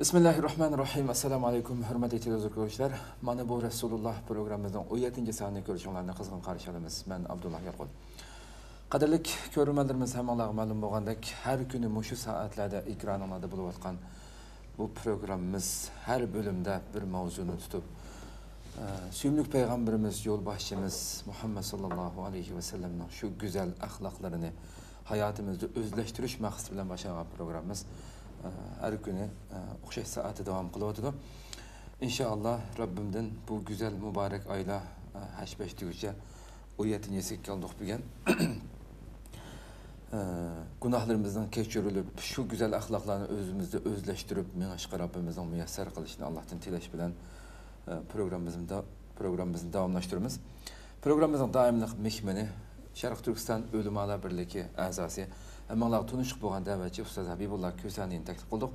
Bismillahirrahmanirrahim. Assalamu alaykum, hurmatli telezoruvchilar. Mana bu Rasululloh programmamizning 17-sonini ko'rishinglarni qizg'in qarshi olamiz. Men Abdulloh Yorqul. Qadrli ko'ruvchilarimiz, hammalarga ma'lum bo'lgandek, har kuni mushu soatlarda ekranlarda bo'lib o'tgan bu programmamiz har bölümde bir mavzuni tutib, suyumli payg'ambarimiz, yo'lboshchimiz Muhammad sallallohu alayhi va sallamning shu go'zal axloqlarini hayotimizda o'zlashtirish maqsadi bilan boshlagan programmamiz her günü o'xshash saati davom qilyotdi. İnşallah Rabbimden bu güzel mübarek ayla haşbeştiğince o yetinyesi kaldık bugün. Günahlarımızdan keçirilip şu güzel ahlaklarını özümüzde özleştirip meşgul Rabbimizden müyesser kılışını Allah'tan tilaş bilen programımızın davamlaştırımız. Programımızın daimlik mehmeni Şarkı Türkistan Ölüm Ala Birliği azası. Ammalar tunuşuq bo'lgan da'vatchi Ustaz Habibullah Ko'saniyni taklif qildik.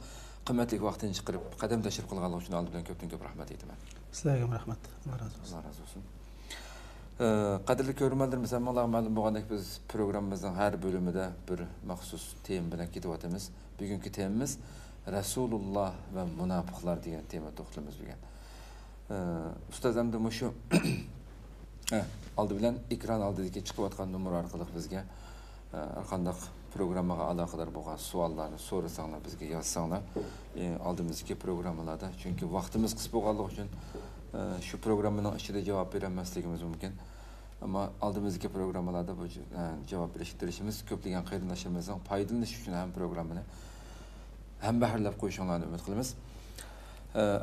Qimmatli vaqtini chiqarib, qadam tashrif qilganlar uchun oldin ko'p rahmat aytaman. Sizlarga rahmat. Allah razı olsun. Allah razı olsun. Qadrli ko'ruvchilarimiz, ammalar ma'lum bo'lgandek biz programmamizning har bölümünde bir maxsus tema bilan ketyapmiz. Bugungi temamiz Rasululloh va munofiqlar degan tema to'xtalamiz bugun. Ustaz hamda shu oldi bilan ekran oldidagi chiqayotgan nomer orqali bizga qandaq programmaga aloqador bo'lgan savollarni so'rasanglar, bizga yozsanglar, oldimizdagi programmalarda, chunki vaqtimiz qisqa bo'lganligi uchun shu programmaning ichida javob bermasligimiz mumkin. Ammo oldimizdagi programmalarda bu javob berishimiz ko'plagan qarindoshimizning foydalanishi uchun ham programmani ham bahrlab qo'yishinglarni umid qilamiz.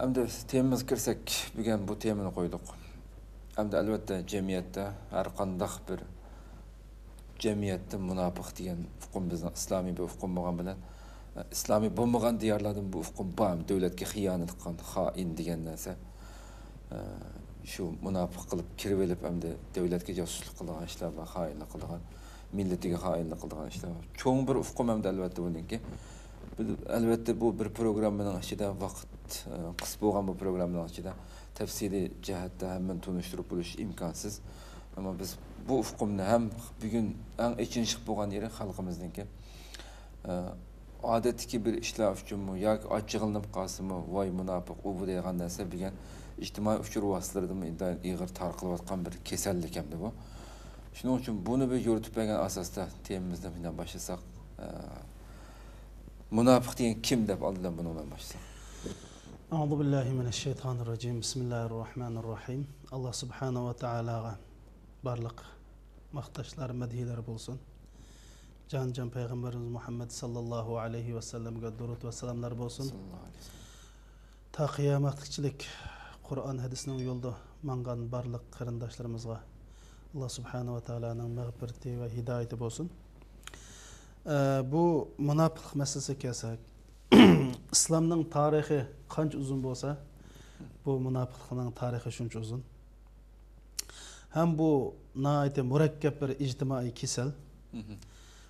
Endi temamizga kirsak, bugun bu temani qo'ydik. Endi albatta jamiyatda har qanday bir cemiyette munafiq degan ufqum bizning islomiy bir ufqum bo'lgan bilan islomiy bo'lmagan diyorlardan bu ufqum bor, davlatga xiyonat qilgan, xoin degan narsa shu munafiq qilib kirib olib hamda davlatga josuslik qilgan ishlar va xoinlik qilgan, millatiga xoinlik qilgan ishlar. Cho'ng bir ufqum hamda albatta buniki. Albatta bu bir programmaning ichida vaqt qisqa bo'lgan bu programmaning ichida tafsiliy jihatda hamma tunishtirib bo'lish imkonsiz. Ama biz bu ufqumni ham bugün en echinchiq bo'lgan yeri xalqimizniki. Odatdagi bir ishlar uchunmi yoki ochig'inib qolsinmi, voy munofiq u bu degan narsa bugun ijtimoiy uchur vositalarida intayin ig'ir tarqalayotgan bir kasallik hamda bu. Shuning uchun buni bir yo'ritib bergan asosda temamizdan bilan boshlasak, munofiq degan kim deb oldindan buni bilan boshlasak. A'udhu billahi mineşşeytanirracim. Bismillahirrahmanirrahim. Allah subhanahu ve taolaga barliq maqtashlar, madhiyalar bo'lsin. Can payg'ambarimiz Muhammad sallallohu alayhi va sallamga durud va salomlar bo'lsin. Ta qiyomatchilik Qur'on hadisning yo'lida mangan barliq qarindoshlarimizga Allah subhanahu va taolaning mag'firati va hidoyati bo'lsin. Bu munofiq masalasiga kelsak, islomning tarixi qancha uzun bo'lsa, bu munofiqlikning tarixi shuncha uzun. Hem bu naite murakkab bir ijtimoiy kesel.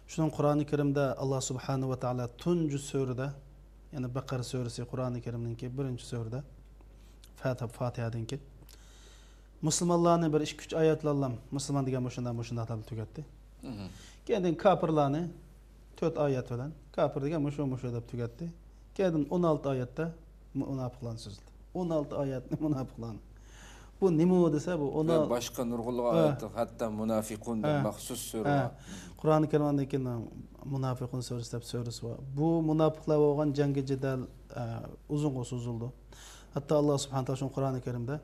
Şunun Kur'an-ı Kerim'de Allah Subhanahu ve Taala tuncu surede, yani Bakara suresi Kur'an-ı Kerim'ninki birinci surede, Fatiha'daki Müslümanlarını bir 2-3 ayetlerle Müslüman diye boşuna tabi tüketti. Kendin kapırlarını 4 ayet olan kapır diye boşuna da tüketti. Kendin 16 ayette münafıklarını sözledi. 16 ayet münafıklarını. Bu nima desa bu ona başka nurg'ulg'i ayetdi, hatta munafiqun deb maxsus sura. Qur'oni Karimdagi munafiqun surasi deb surasi bor. Bu munofiqlar bo'lgan jangi jadal uzunga so'zildi. Hatta Allah subhanahu taala Qur'oni Karimda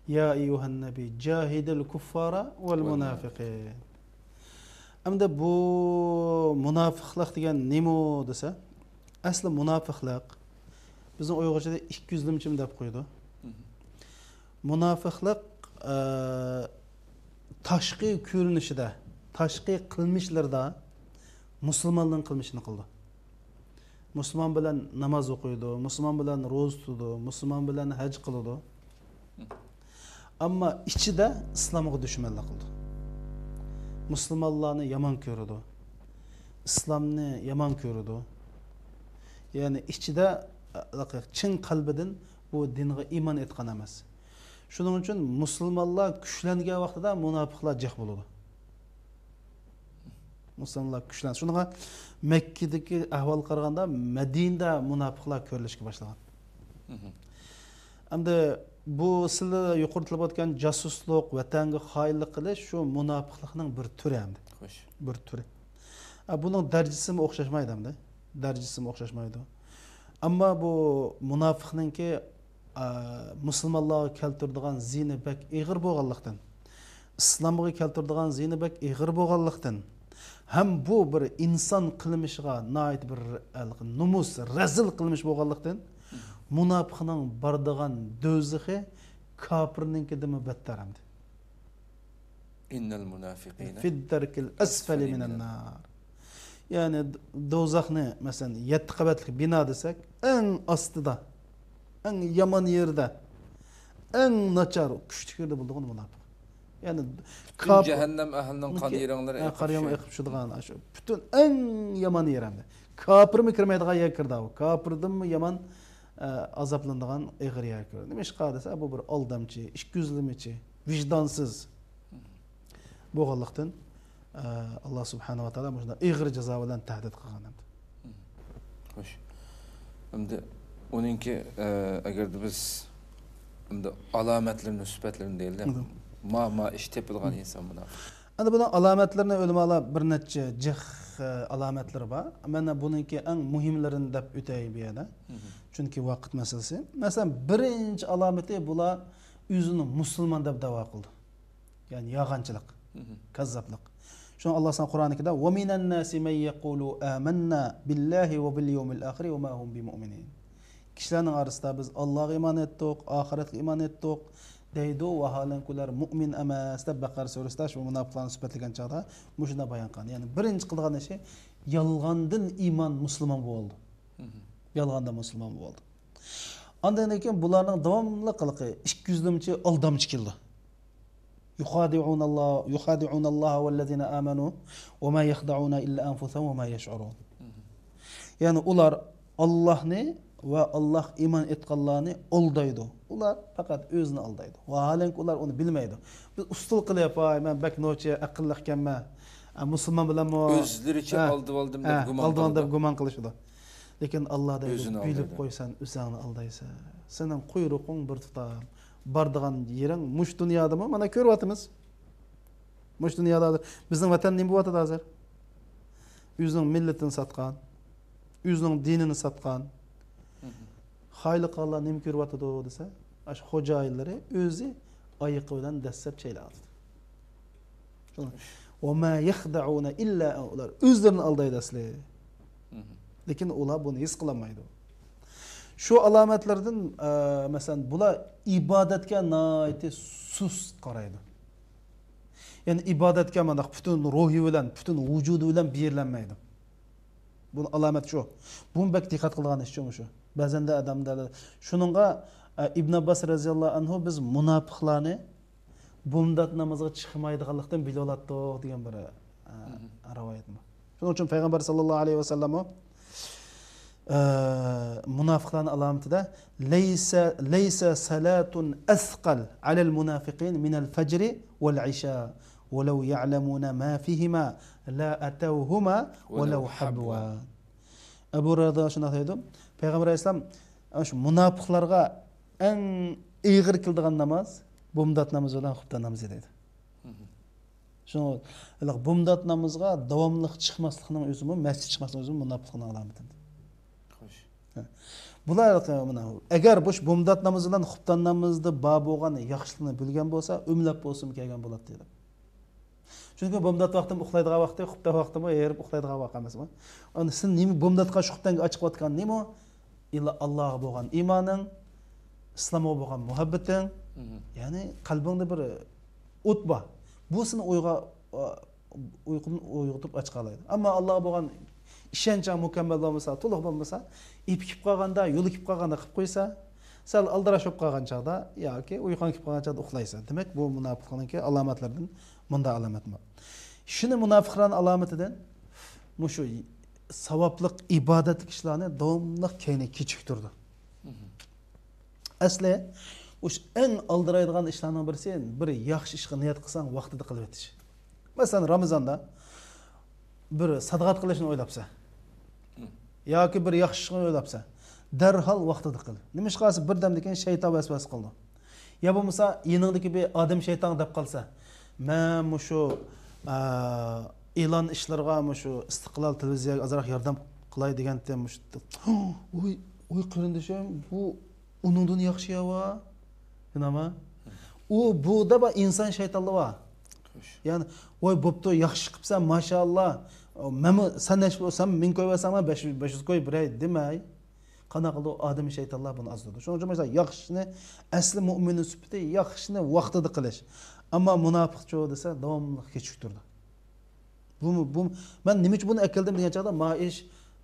ya ayyuhan nabiy jahidil kuffara vel munafiqin. Hamda bu munofiqlik degan nima desa, asli munofiqlik bizning Uyg'urchada 200limchim deb qo'ydi. Munofiqlik tashqi ko'rinishida, tashqi qilmishlarda musulmonning qilmishini qildi. Musulmon bilan namoz o'qiydi, musulmon bilan ro'za tutadi, musulmon bilan haj qiladi. Ammo ichida islomga dushmanlik qildi. Musulmonlarni yomon ko'radi. Islomni yomon ko'radi. Ya'ni ichida chin qalbidan bu dinga iymon etgan emas. Şunun için Müslümanlar güçlengen vaqtida munofiqlar jiq bo'ladi. Müslümanlar güçlen. Şunga Mekke'deki ahval qaraganda Medinede munofiqlar ko'rilishga boshlagan. Endi bu sizlar yuqoritilib o'tgan jasuslik, vatanga xoinlik qilish shu munofiqlikning bir turi endi. Xo'sh. Bir turi. Buning darajasi o'xshashmaydi endi. Darajasi o'xshashmaydi. Ammo bu munofiqningki musulmonlarga keltiradigan zini bak ig'ir bo'lganlikdan, islomga keltiradigan zini bak ig'ir bo'lganlikdan, ham bu bir inson qilmishiga noit bir numus, razil qilmish bo'lganlikdan munofiqning bordigan do'zaxi kofirninkidan battar hamdi. Innal munafiqina fi darkil asfali minan nar. Yani do'zaxni masalan 7 qavatli bino desak, eng ostida, eng yomon yerda, eng nachar kuchli yerda bo'lgan munofiq. Yani cehennem ahlining qon yeranglari qariyama eqib tushadigan shu butun eng yomon yer hamdi. Kofirmi kirmaydigan yer kirdi u. Kofirdanmi yomon azaplanadigan ig'ir yer kirdi. Nima ish qilsa bu bir aldamchi, ishko'zlimichi, vijdonsiz bo'lganlikdan Allah subhanahu wa ta'ala mujda ig'ir jazo bilan tahdid qilgan hamdi. Xo'sh. Endi uninki agarda biz endi alomatlarini, sifatlarini deylik. Ma ish tepilgan inson munofiq. Endi buni alomatlarini ulamolar bir necha jih alomatlari bor. Mana buningki eng muhimlarini deb o'tay bu yerda. Chunki vaqt masalasi. Masalan, birinchi alomati bular o'zini musulmon deb da'vo qildi. Ya'ni yolg'onchilik, kazzoblik. Shuni Alloh san Qur'onida "Va minan nasi man yaqulu amanna billahi va bil yawmil akhir va ma hum bimu'minin." Kishilarning orasida biz Allohga iymon etdik, oxiratga iymon etdik deydi va halankular mu'min emas deb Baqara surasida shu munofiqlarni sifatlagan chog'da mushuna bayon qilgan. Ya'ni birinchi qilgan ishi yolg'ondan iymon musulmon bo'ldi. Yolg'ondan musulmon bo'ldi. Ondan keyin bularning davomli qiliqi ishko'zlimchi aldamchi keldi. يخادعون الله والذين آمنوا وما يخدعون إلا أنفسهم وما يشعرون. Yani ular Allah'ni ve Allah iman etqanlarni aldaydı. Ular fakat özünü aldaydı. Ve halen ular onu bilmeydi. Biz ustul qılayapay, ben bek noçe aqllaqkanman. Musulmon bilan o'zlaricha oldim deb gumon qilishdi. Lekin Alloh deydi, bilib qo'ysan, o'zingni aldaysan. Sening quyruqing bir tutam. Bardigan yering mush dunyodami? Mana ko'ryapmiz. Mush dunyoda bizning vatan nima bo'lyapti hozir? O'zining millatini satgan, o'zining dinini satgan. Xayliqlar nima ko'ryapti desa, ash xo'jayinlari o'zi oyiqi bilan dastlab chayladi. Va ma yakhda'una illa ular o'zlarini aldaydi asli. Lekin ular buni his qilmaydi. Şu alomatlardan masalan bular ibodatga noiti sus qaraydi. Yani ibodatga mana butun ruhi bilan, butun vujudi bilan berlanmaydi. Bunun alomati shu. Buni bak diqqat qilgan ish shu. Ba'zanda odamlar shuningga Ibn Abbas radhiyallohu anhu biz munofiqlarni bundat namozga chiqmaydiganlikdan bilib oladi degan bir rivoyat bor. Shuning uchun payg'ambar sallallohu alayhi vasallam munofiqlarning alomatida laysa salatun asqal alal munafiqin min al-fajr wal-isha ولو يعلمون ما فيهما لا أتوهما ولو حبوا. Abu Hurayra shuna deydi. Payg'ambar alayhisalom shu munofiqlarga eng ig'ir qildigan namoz bumdat namozi bilan xuftan namozi deydi. Shuni bumdat namozga davomli chiqmaslikning o'zimi, masjid chiqmaslikning o'zimi munofiqning alomati. Xo'sh. Bular mana agar bu bumdat namozi bilan xuftan namozda bor bo'lgan yaxshilikni bilgan bo'lsa, umlab bo'lsin kelgan bo'ladi dedi. Chunki bomdat vaqtim uxlaydigan vaqti, xufta vaqtimi yerib uxlaydigan vaqt emasmi? Uni sen nima bomdatga shuxtanga ochib o'tgan nima? Illa Allohga bo'lgan iymoning, islomga bo'lgan muhabbating, ya'ni qalbingda bir o't bor. Bu seni uyg'otib ochqalaydi. Ammo Allohga bo'lgan ishonching mukammal bo'lmasa, to'liq bo'lmasa, ipkib qolganda, yo'l ikib qolganda qilib qo'ysa, sal aldirashib qolgan chaqda yoki uyqon kelib qolgan chaqda uxlaysan. Demak, bu munofiqlikning alomatlaridan bunda alomat bor. Shuni munofiqlarning alomatidan mushu savoblik ibodat ishlarni davomli keyni kechiktirdi. Asli o'sha eng aldiraydigan ishlarning birisi bir yaxshi ishga niyat qilsang vaqtida qilib o'tish. Masalan, Ramazonda bir sadaqat qilishni o'ylabsa yoki bir yaxshi ishni o'ylabsa, darhol vaqtida qil. Nima ish qilsa birdamdan keyin shayton vasvasa qildi. Ya bo'lmasa yiningdagi bir odam shayton deb qolsa, men mushu e'lon ishlarga mushu istiqlol televiziyaga azroq yordam qilay deganda mushu oy qarindishim bu uningdan yaxshi yava. Nima? U bu da inson shaytonli va. Ya'ni oy bo'pti, yaxshi qilibsan, mashallah. Men sen nesh bo'lsam, men qo'yvasanman 500 qo'y biray demay. Qana qildi odam shaytonlar buni azdadi. Shuning uchun mesela yaxshini asli mu'minning sifati yaxshini vaqtida qilish. Ammo munofiqchi desa davomli kechiktirdi. Bu men nima uchun buni akeldim degan chaqda maish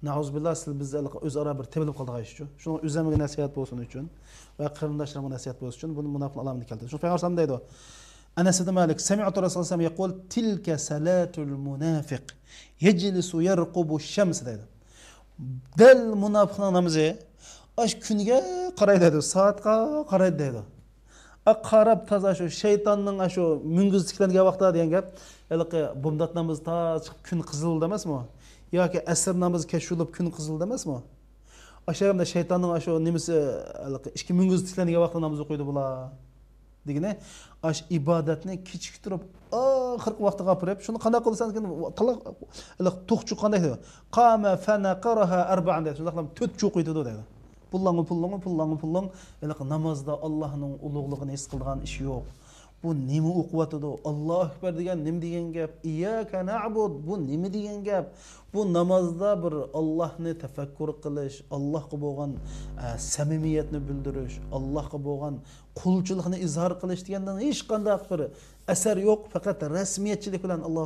Nauzubillah siz bizga o'zaro bir tebilib qoldiq uchun. Shuning o'zimga nasihat bo'lsin uchun va qarindoshlarimga nasihat bo'lsin uchun buni munofiq alamini keltirdi. Shu payg'ambar sallam deydi. Anas ibn Malik sami'tu Rasululloh sallam yaqul tilka salatul munafiq yajlisu yarqubu ash-shams deydi. Dal munofiqning namozi ash kunga qaraydi deydi, soatga qaraydi deydi. Qarab toza shu shaytonning shu munguzliklarga vaqtda degan gap, haliqi bomdat namoz ta chiqib kun qizildi emasmi? Yoki asr namozi kechulib kun qizildi emasmi? O'shamda shaytonning shu nimasi ikki munguzliklarga vaqtda namoz o'qiydi bular. Degine ash ibodatni kechiktirib oxirgi vaqtga qolib, shuni qanday qilsangiz taloq to'qchu qanday deydi? Qama fanaqaraha arba'an deydi. Shunda 4 cho'qiydi deydi. Pullang. Namozda Allohning ulug'ligini his qilgan ish yo'q. Bu nima o'qiyotdi? Alloh akbar degan nima degan gap? Iyyaka na'bud bu nima degan gap? Bu namozda bir Allohni tafakkur qilish, Allohga bo'lgan samimiyatni bildirish, Allohga bo'lgan qulchilikni izhor qilish degandan hech qanday bir asar yo'q, faqat rasmiyatchilik bilan Alloh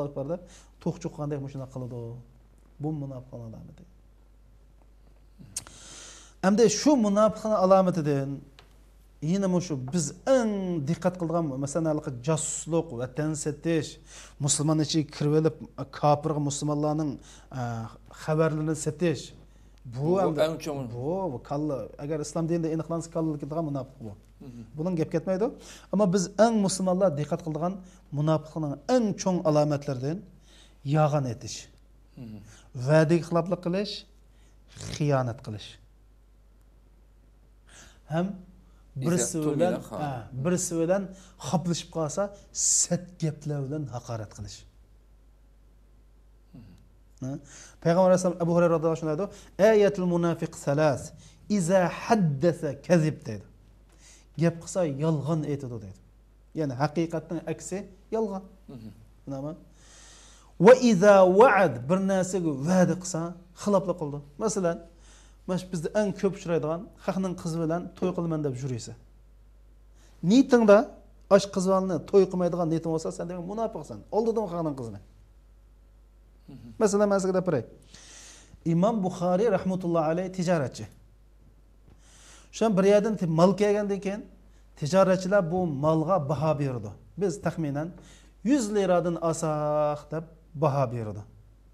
akbar deb to'qchuq qanday shuna qiladi. Bu munofiqning alomati. Hamda shu munofiqning alomatidan yine şu biz en dikkat qilgan masalan casusluq, vatan setish, musulmon ichi kirvelib kafir musulmonlarning xabarlarini setish. Bu eng cho'ng. Bu kalla agar islom dinida aniqlansa kallalikdan munofiq bu. Bunun gap ketmaydi. Ammo biz eng musulmonlar dikkat qilgan munofiqning eng cho'ng alomatlaridan yag'an etish. Va'daga xiloflik qilish, xiyonat qilish. Ham birisi bilan xoplashib qolsa, sat gaplar bilan haqorat qilish. Payg'ambar alayhisalom Abu Hurayra radhiyallohu anhu aytdi, "Ayatul munafiq salas, iza haddasa kazib" dedi. Gap qilsa yolg'on aytadi dedi. Ya'ni haqiqatning aksi yolg'on. Nima? Va iza wa'ad bir narsaga va'da qilsa, xiloflik qildi. Masalan, bizde en köp uchraydigan xalqning qizi bilan to'y qilman deb juraysan. Niyatingda ash qizlarni to'y qilmaydigan niyating bo'lsa, sen demak munofiqsan. Oldingdan xalqning qizini. Masalan, men sizga gapiray. Imom Buxoriy rahmatullohi alayhi tijoratchi. Shu bir yerdan mal kelgandan keyin tijoratchilar bu malga baho berdi. Biz taxminan 100 liradan asaq deb baho berdi.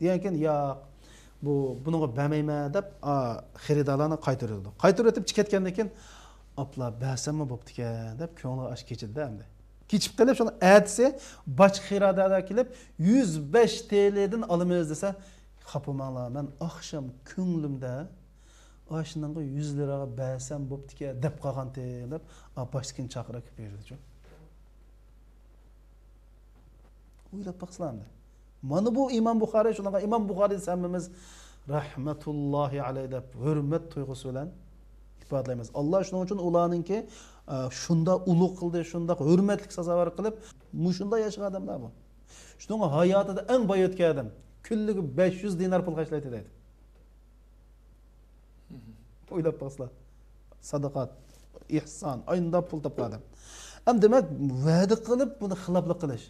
Degan yo'q bunga bermayman deb xaridorlarni qaytardi. Qaytarib o'tib ketgandan keyin apla bersammi bo'pti ekan deb ko'ngli ash kechildi endi. Kechib qolib shuni aytsa, boshqa xaridorlar kelib 105 TL dan olamiz desa, xapamanglar, men oqshom ko'nglimda ashunga 100 liraga bersam bo'pti ekan deb qolgan deb boshqakin chaqirib berdi. O'ylab baqsanglar. Mana bu İmam Buxoriy shunaqa İmam Buxoriy sammimiz rahmatullohi alayhi deb hurmat tuyg'usi bilan ifodalaymiz. Alloh shuning uchun ularningki shunda ulug' qildi, shunda hurmatlik sazovor qilib, mushunda yashagan odamlar bu. Shuning hayotida eng boy o'tgan odam kunligi 500 dinar pul qashlaydi deydi. O'ylab baqsanglar. Sadaqat, ihson, oyinda pul topadi. Ham demak, va'da qilib buni xiloflik qilish.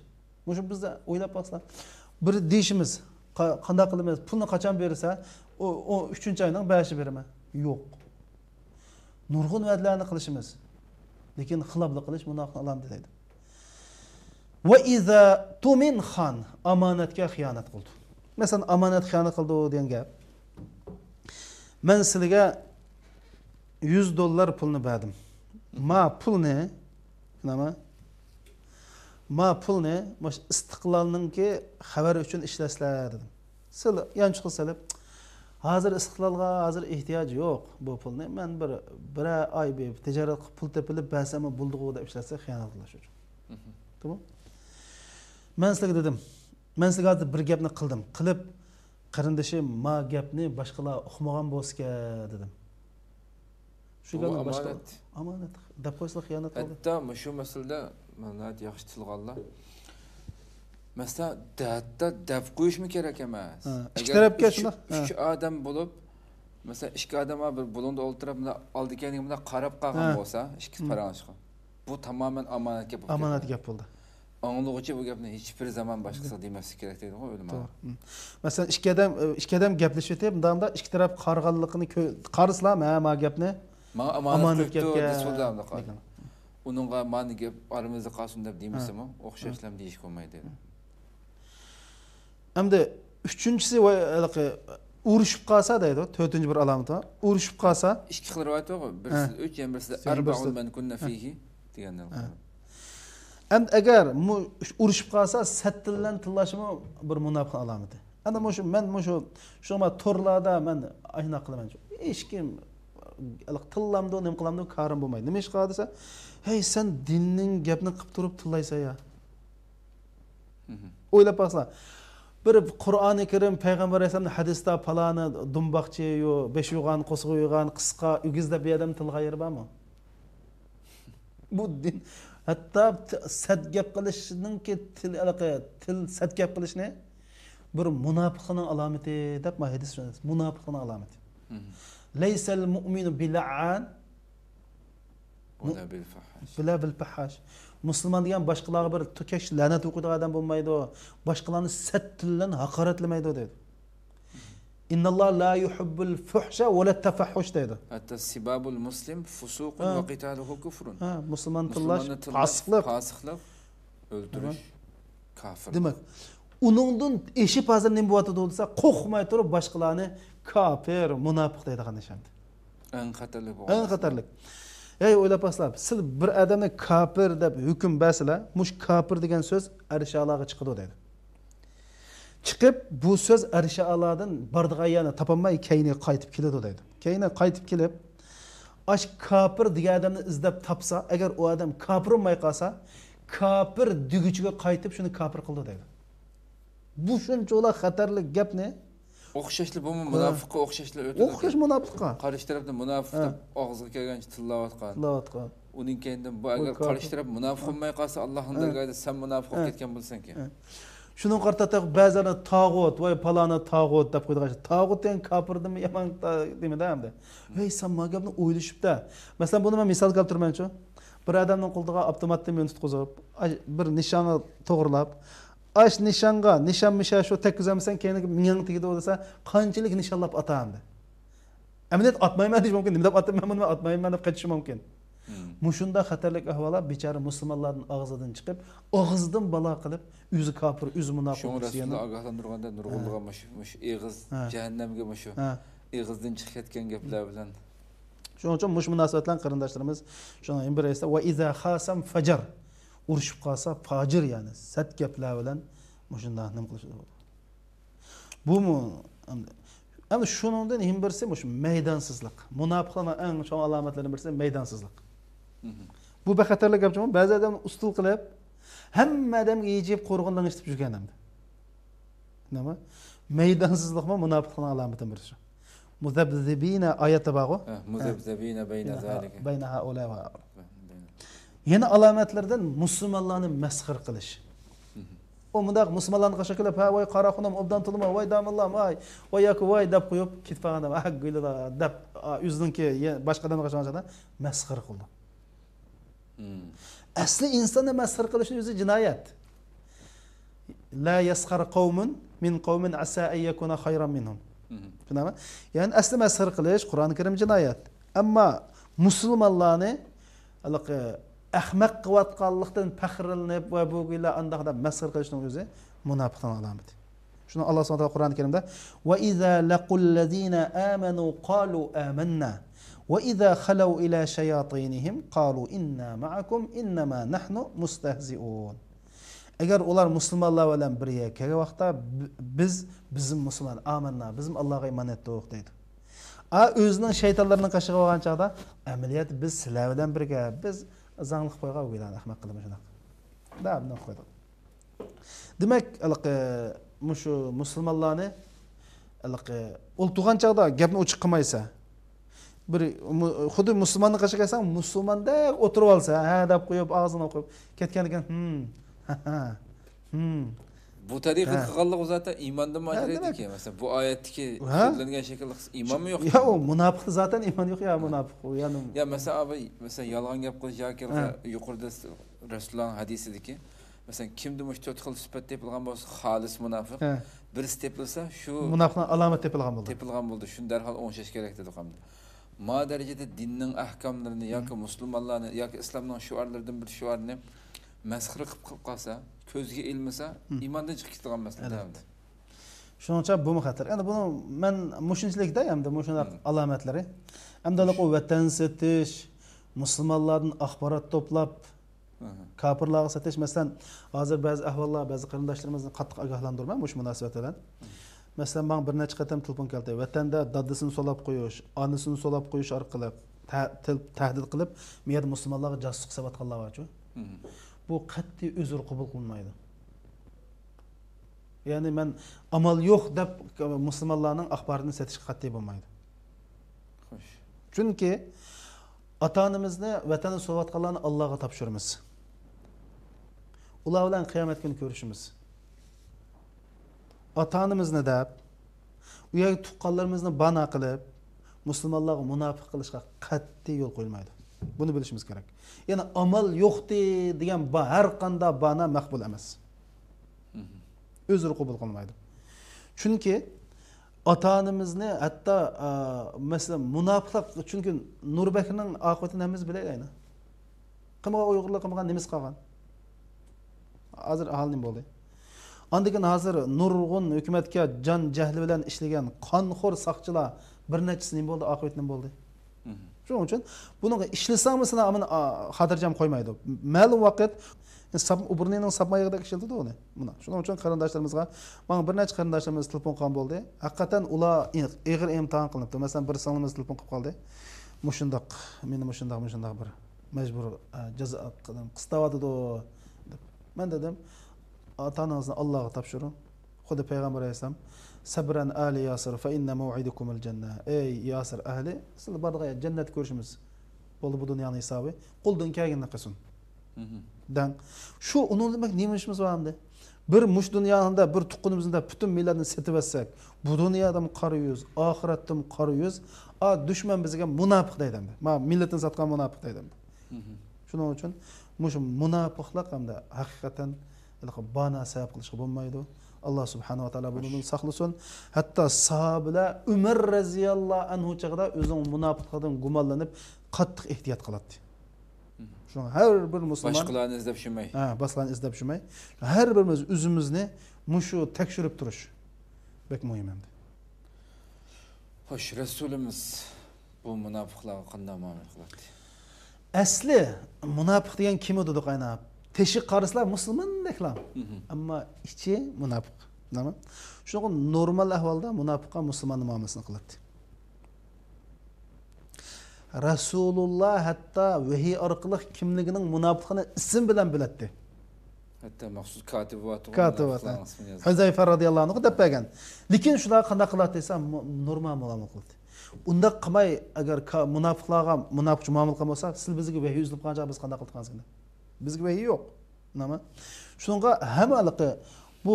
Mushu bizda o'ylab baqsanglar. Bir deyishimiz, qanday qilamiz? Pulni qachon bersa, o 3-oyning 5-i beraman. Yo'q. Nurg'un va'dalarni qilishimiz. Lekin xiloflik qilish munofiqning alomati deydi. Va iza tumin xan omonatga xiyonat qildi. Masalan, omonat xiyonat qildi degan gap. Men sizga $100 pulni berdim. Ma pulni, nima? Ma pulni istiqlolninki xabar uchun ishlaslar dedim. Sizlar yanch qilsalar, Hazır istiqlalga hazır ehtiyoj yo'q bu pulni. Men bir oy tijorat qilib pul tepilib bersam bo'ldi-ku deb ishlatsa xiyonat qilish uchun. Tamam? Men sizlarga dedim. Men sizlarga hozir bir gapni qildim. Qilib qarindishim ma gapni boshqalar uqmagan bo'lsa dedim. Shu gapni boshqa amonat deb qo'ysa xiyonat qildi. Hatto shu masalada mana yaxshi tilg'anlar. Mesela deb qo'yishmi kerak emas. Ikki tarafga shuna. 3 odam bo'lib, mesela 2 odam bir bo'londa o'ltirib, bunda oldiganiga bunda qarab qolgan bo'lsa, ikki paranchqa. Bu tamoman omonat gap bo'ldi. Omonat gap bo'ldi. Anglag'uchi bu gapni hech bir zaman boshqasi demaslik kerak deydi ғой, o'lim. Mesela ikki odam gaplashib, bunda ikki taraf qarg'anligini qarislar, ma gapni omonat gapga desodamda. Uningga mani gap aramizda qolsin deb deymizmi? O'xshashlam deyish bo'lmaydi. Hamda üçüncüsü urushib qolsa deydi, to'rtinchi bir alomat bor. Urushib qolsa, ikki xil rivoyat bor. Birisi 3, yana birisi 40 man kunna fihi degandan. Hamda agar urushib qolsa, sattillan tillashmi bir munofiq alomati. Ana men shu torlarda men ayna qilaman. Hech kim tillamdi, nim qilamdi, karim bo'lmaydi. Nima ish qilsa, hey sen dinning gapni qilib turib tillaysan ya. O'ylab baqsa. Bir Qur'oni Karim Payg'ambar alayhisolamning hadisda palani dumboqchi yo, besh yo'g'on, qo'sg'i yo'g'on, qisqa ugizda bir odam tilga ayirbanmi? Bu din hatto sad gap qilishninki til sad gap qilishni bir munofiqning alomati deb hadis shunday. Munofiqning alomati. Laysal mu'minu bil'an wala bil fahash. Müslüman degan boshqalarga bir to'kash la'nat o'qiydigan odam bo'lmaydi. Boshqalarni sattillan haqoratlamaydi dedi. Innalloh la yuhibbul fuhsha va la tafahhush dedi. Hatta sibabul muslim fusuqun va qitaluhu kufrun. Musulmon tillash fasiqlik, o'ldirish, kafir. Demak, uningdan eshib hozir nima bo'yotdi desa, qo'rqmay turib boshqalarni kafir, munofiq deydigan nishamdi. Eng xatarli bu. Eng xatarli. Ey o'ylab baslab, siz bir odamni kafir deb hukm bersizlar, mush kafir degan so'z arshalaga chiqadi dedi. Chiqib bu so'z arshaladan bardigan yana topolmay keyni qaytib keladi dedi. Keyni qaytib kelib, ash kafir degan odamni izlab topsa, agar u odam kafir bo'lmay qolsa, kafir duguchiga qaytib shuni kafir qildi dedi. Bu shuncha xatarli gapni o'xshashli bu munofiqqa o'xshashli o'tadi. O'xshash munofiqqa. Qarish tarafda munofiq deb og'ziga kelgancha tillayotgan. Uning keyindan bu agar qarish taraf munofiq bo'lmay qolsa, Allohning dargohida sen munofiq bo'lib ketgan bo'lsan-ki. Shuning qarta ba'zan tog'ut va palana tog'ut deb qo'ydilar. Tog'ut degan kafirmi yomon demada hamda. Hey sen ma gapni o'ylashibda. Masalan, buni men misol keltirmoqchi. Bir odamning qo'liga avtomatni men tutqizib, bir nishonni to'g'rilab, ash nishonga nishon shu tekkizamsan keyin ming tegdi desa qanchalik nishonlab atamdi. Amaliyot atmayman deyish mumkin. Nima deb atmayman, buni atmayman deb qaytish mumkin. Mushunda xatarlik ahvollar bechara musulmonlarning og'zidan chiqib, og'zidan balo qilib, o'zi kafir, o'zi munofiq bo'lgan. Shuni ogohlantirganda nurg'ulg'a mush eg'iz jahannamga mushu eg'izdan chiqib ketgan gaplar bilan. Shuning uchun mush munosabatlar qarindoshlarimiz shuni bir aytsa va iza khasam fajar urushib qolsa fajir ya'ni sat gaplar bilan mushunda nim qilishadi. Bumi endi shuningdan ham birisi mush maydonsizlik. Munofiqlarning eng chong alomatlaridan birisi maydonsizlik. Bu bexatarlik gapmi? Ba'zi odam ustul qilib, hamma odamga yejib qo'rg'ondan eshitib yurgan hamda. Nima? Maydonsizlikmi munofiqlarning alomatidan birisi. Muzabzibina oyati bor-ku. Muzabzibina bayna zalika. Bayna haula va yana alomatlardan musulmonlarni masxir qilish. O mundaq musulmonlarni qashaqilab, ha voy qaraxunam obdan tulma, voy damillam, voy yoki voy deb qo'yib ketganda, g'ilida deb o'zininki boshqadan qashaqada masxir qildi. Asli insonni masxir qilishni o'zi jinoyat. La yaskhar qawmun min qawmin asa an yakuna khayran minhum. Tushunami? Ya'ni asli masxir qilish Qur'oni Karim jinoyat. Ammo musulmonlarni ahmaq qilayotganlikdan faxrlanib va bu gila andaqda masxir qilishning o'zi munofiqning alomati. Shuni Alloh subhanahu va taolo Qur'oni Karimda va iza laqul ladina amanu qalu amanna va iza khalu ila shayatinihim qalu inna ma'akum innama nahnu mustahzi'un. Agar ular musulmonlar bilan birga kelgan vaqtda bizim musulmon amanna, bizim Allohga iymon etdik deydi. O'zining shaytonlarning qashig'i olgan chaqda amaliyat biz sizlar bilan birga biz zanglik qo'ygan o'ylan ahmoq qilib shunaq. Da bunday qo'ydi. Demak, mushu musulmonlarni o'ltugan chaqda gapni ochiq qilmaysa, bir xuddi musulmonni qashig'i qilsang, musulmonda o'tirib olsa, ha deb qo'yib, og'zini qo'yib ketgan ekan. Bu tariqa qilganlik zaten imandan majraydi-ki. Mesela bu oyatdagi so'zlangan şekilde iman mı yok? Ya o munofiq zaten iman yo'q ya munofiq. Yani ya mesela abi yolg'on gap qilish yoki yuqorida Rasululloh hadisidagi mesela kimdir mush 4 xil sifat tepilgan bo'lsa, xolis munofiq. Birisi tepilsa, shu munofiqning alomat tepilgan bo'ldi. Tepilgan bo'ldi. Shuni darhol o'ngshash kerak dedi qamdi. Ma darajada dinning ahkomlarini yoki musulmonlarni yoki islomning shuarlaridan bir shuarni masxira qilib qolsa, ko'zga ilmasa, imondan chiqib ketgan masala. Shuning uchun bu xatar. Endi buni men mushunchilikda hamda mushunaq alomatlari, hamda vatan setish, musulmonlardan axborot to'plab kafirlarga setish, masalan, hozir ba'zi ahvollar, ba'zi qarindoshlarimizni qattiq ogohlantirman mush munosabat bilan. Masalan, men bir necha qatam telefon keldi. Vatanda dadasini solab qo'yish, onasini solab qo'yish orqali tahdid qilib, men musulmonlarga jasus hisobotganlar bor-ku. Bu qat'iy uzr qabul qilmaydi. Ya'ni men amal yo'q deb musulmonlarning axborotini setishga qat'iy bo'lmaydi. Xo'sh. Chunki ota-onamizni, vatanni so'yotganlarni Allohga topshiramiz. Ular bilan qiyomat kuni ko'rishimiz. Ota-onamizni deb, u yerga tuqqanlarimizni bana qilib, musulmonlarga munofiq qilishga qat'iy yo'l qo'yilmaydi. Buni bilishimiz kerak. Ya'ni amal yo'qdi degan har qanday bana maqbul emas. Uzr qabul qilmaydi. Chunki ota-onamizni hatto masalan munofiqlik, chunki Nurbekning oqibatini hammiz bilaylik. Qilmagan Uyg'urlar qilmagan nimiz qolgan. Hozir ahol nima bo'ldi? Andikin hozir nurg'un hukumatga jon jahli bilan ishlagan qonxo'r saqchilar bir nechasi nima bo'ldi, oqibat nima bo'ldi? Shuning uchun buni ishlasangmi sana amini xotirjam qo'ymaydi. Ma'lum vaqt Uburnining sapmayig'ida ishildi uni. Buni. Shuning uchun qarindoshlarimizga, men bir necha qarindoshlarimiz telefon qilgan bo'ldi. Haqiqatan ular ig'ir imtihon qilinibdi. Masalan, bir singlimiz telefon qilib qoldi. Mushundoq, meni mushundoq bir majbur jazo qistavadi deb. Men dedim, ota-onangizni Allohga topshiring. Xuddi payg'ambar alayhisalom sabran ali yasir fa inna maw'idukumul janna. Ey yasir ahli, sizlar barga jannat ko'rishimiz. Bo'ldi bu dunyoning hisobi. Quldan kelganini qilsin. Dan shu onun demek neymişimiz var hamda? Bir muş dünyasında bir tuqqunumuzda bütün milletini setib etsak, bu dünyada mı qarıyız, ahirette mi qarıyız? Düşman bizga munofiq deydi. Ma milletini satgan munofiq deydi. Shuning uchun mush munofiqlik hamda haqiqatan bana sabab qilishga bo'lmaydi. Allah subhanahu wa ta'ala bundan saqlasin. Hatta sahabelar Umar radhiyallohu anhu chaqda o'zining munofiqlikdan gumonlanib qattiq ehtiyot qiladi. Şuna her bir Müslüman başkalarını izlep düşünmey. Başkalarını izlep düşünmey. Her birimiz özümüzni muşu tekşirip duruş. Bek mühim hem de. Hoş Resulümüz bu münafıklarga qanday muamele qiladi? Asli munofiq degan kim edi qaynab? Teşik qarıslar Müslüman deklar. Ama içi munofiq. Nima? Shuning normal ahvolda munofiqqa musulmon muomalasini qiladi. Rasulullah hatta vahiy orqali kimligining munofiqini ism bilan biladi. Hatta maxsus katibat. Huzayfa radhiyallohu anhu deb bergan. Lekin shular qanday qiladi desa, normal muomala qiladi. Unda qilmay agar munofiqlarga munofiq muomala qilmasa, siz bizga vahiy uzilib qancha biz qanday qilgansiz? Bizga vahiy yo'q. Nima? Shunga hammaliqi bu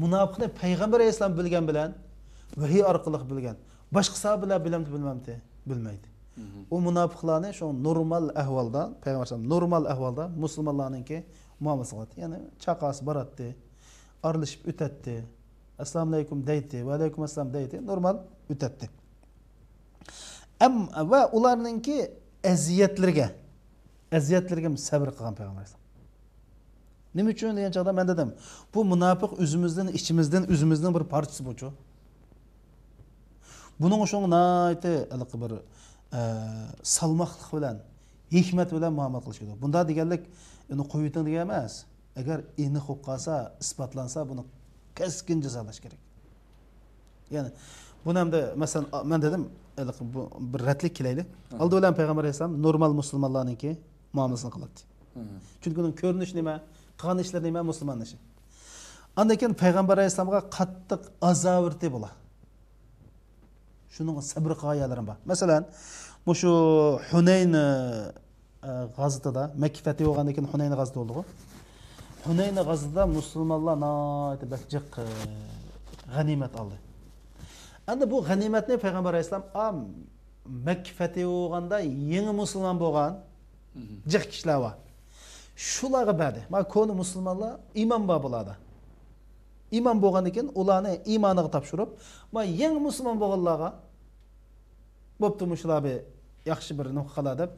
munofiqni payg'ambar alayhisalom bilgan bilan vahiy orqali bilgan. Boshqa bilan bilmamdi, bilmaydi. O munofiqlarni shu normal ahvolda, payg'ambar normal ahvolda musulmonlarningki muomalasi qiladi. Ya'ni chaqasi boratdi, arlashib o'tadi. Assalomu alaykum deydi, va alaykum assalom deydi, normal o'tadi. Va ularningki aziyatlarga sabr qilgan payg'ambar. Nima uchun degan chaqda men dedim, bu munofiq o'zimizdan, o'zimizning bir parchasi bu-chu. Buning uchun nayte bir salmoqlik bilan, hikmat bilan muomala qilish kerak. Bunda deganlik, uni qo'yiting degan emas. agar aniq bo'lib qolsa, isbotlansa, buni keskin jazolash kerak. Ya'ni buni hamda masalan men dedim, bu bir ratlik kelaylik. Aldi bilan payg'ambar alayhisalom normal musulmonlarningki muomalasini qiladi. Chunki uning ko'rinishi nima, qilgan ishlari nima musulmonning ishi. Andan keyin payg'ambar alayhisalomga qattiq azobirti bo'ladi. Shuning sabr qilganlarim bor. Masalan, bu shu Hunayn g'azotida, Makka fathi bo'lgandan keyin Hunayn g'azoti bo'ldi-ku. Hunayn g'azotida musulmonlar jiq g'animat oldi. Endi bu g'animatni payg'ambar alayhisalom Makka fathi bo'lganda yangi musulmon bo'lgan jiq kishilar bor. Shularga berdi. Mana koni musulmonlar iymon bor bo'ladi. Iymon bo'lgandan keyin ularni iymoniga topshirib, mana yangi musulmon bo'lganlarga bo'pti mushularni yaxshi bir nima qiladi deb